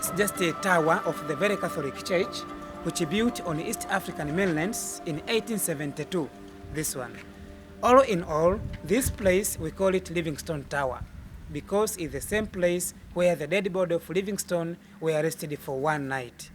It's just a tower of the very Catholic Church, which built on East African mainlands in 1872, this one. All in all, this place we call it Livingstone Tower, because it's the same place where the dead body of Livingstone were arrested for one night.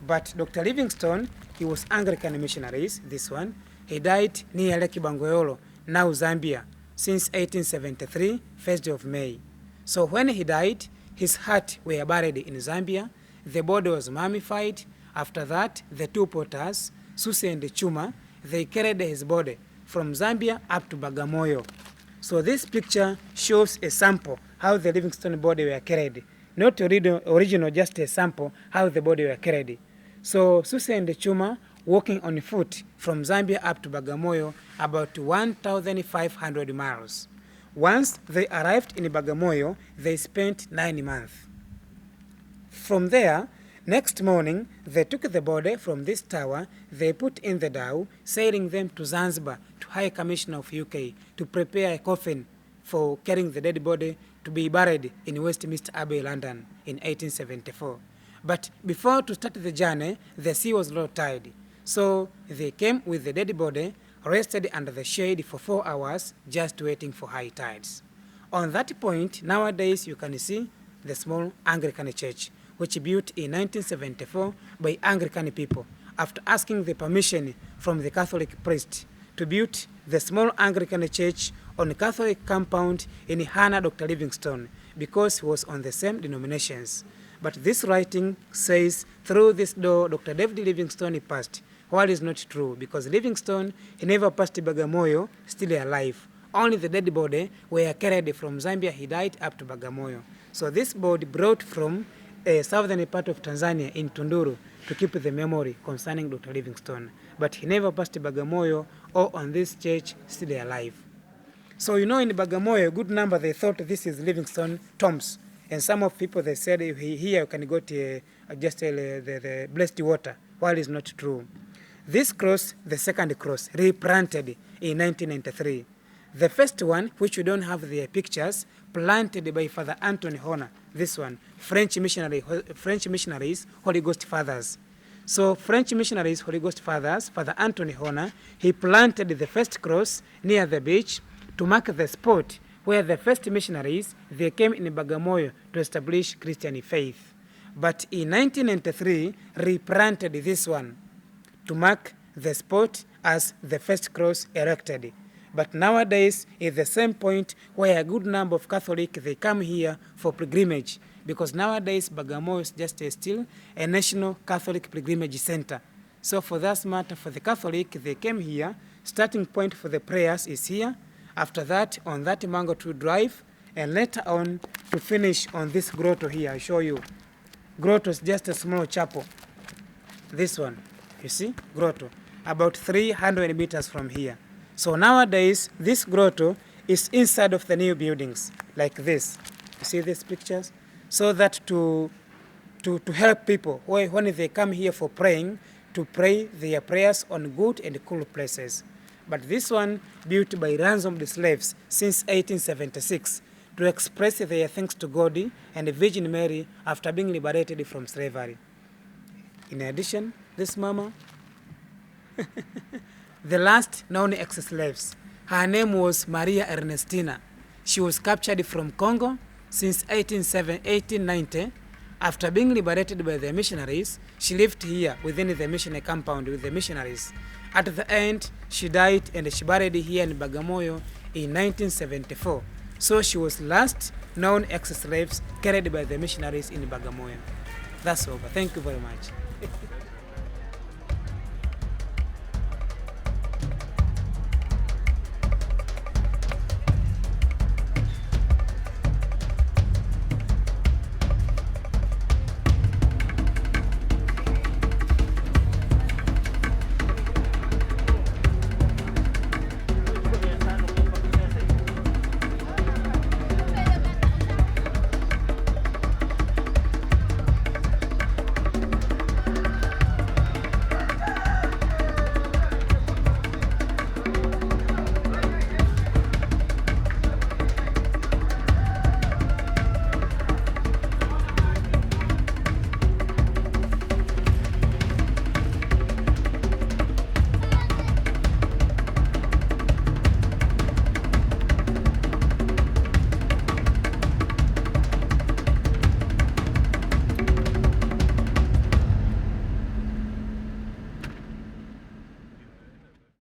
But Dr. Livingstone, he was Anglican missionaries, this one. He died near Lake Bagamoyo, now Zambia, since 1873, 1st of May. So when he died, his heart were buried in Zambia. The body was mummified. After that, the two porters, Susi and Chuma, they carried his body from Zambia up to Bagamoyo. So this picture shows a sample how the Livingstone body were carried. Not original, just a sample how the body were carried. So Susi and Chuma walking on foot from Zambia up to Bagamoyo, about 1,500 miles. Once they arrived in Bagamoyo, they spent 9 months. From there, next morning, they took the body from this tower, they put in the dhow, sailing them to Zanzibar, to High Commissioner of UK, to prepare a coffin for carrying the dead body to be buried in Westminster Abbey, London, in 1874. But before to start the journey, the sea was low tide. So they came with the dead body, rested under the shade for 4 hours, just waiting for high tides. On that point, nowadays you can see the small Anglican church, which built in 1974 by Anglican people, after asking the permission from the Catholic priest to build the small Anglican church on a Catholic compound in Hana Dr. Livingstone, because he was on the same denominations. But this writing says, through this door, Dr. David Livingstone passed. While is not true, because Livingstone, he never passed Bagamoyo, still alive. Only the dead body were carried from Zambia, he died, up to Bagamoyo. So this body brought from a southern part of Tanzania in Tunduru to keep the memory concerning Dr. Livingstone. But he never passed Bagamoyo or on this church, still alive. So in Bagamoyo, a good number, they thought this is Livingstone tombs. And some of people, they said, here you can go to the blessed water, while it's not true. This cross, the second cross, replanted in 1993. The first one, which we don't have the pictures, planted by Father Anthony Horner, this one, French missionaries, Holy Ghost Fathers. So French missionaries, Holy Ghost Fathers, Father Anthony Horner, he planted the first cross near the beach to mark the spot where the first missionaries, they came in Bagamoyo to establish Christian faith. But in 1993, replanted this one to mark the spot as the first cross erected. But nowadays, it's the same point where a good number of Catholics, they come here for pilgrimage, because nowadays Bagamoyo is just still a national Catholic pilgrimage center. So for that matter, for the Catholic, they came here, starting point for the prayers is here. After that, on that Mango Tree Drive, and later on to finish on this grotto here, I show you. Grotto is just a small chapel. This one. You see, grotto, about 300 meters from here. So nowadays, this grotto is inside of the new buildings, like this. You see these pictures? So that to help people, when they come here for praying, to pray their prayers on good and cool places. But this one, built by ransomed slaves since 1876, to express their thanks to God and the Virgin Mary after being liberated from slavery. In addition, this mama, the last known ex-slaves, her name was Maria Ernestina. She was captured from Congo since 1890. After being liberated by the missionaries, she lived here within the mission compound with the missionaries. At the end, she died and she buried here in Bagamoyo in 1974. So she was last known ex-slaves carried by the missionaries in Bagamoyo. That's over. Thank you very much.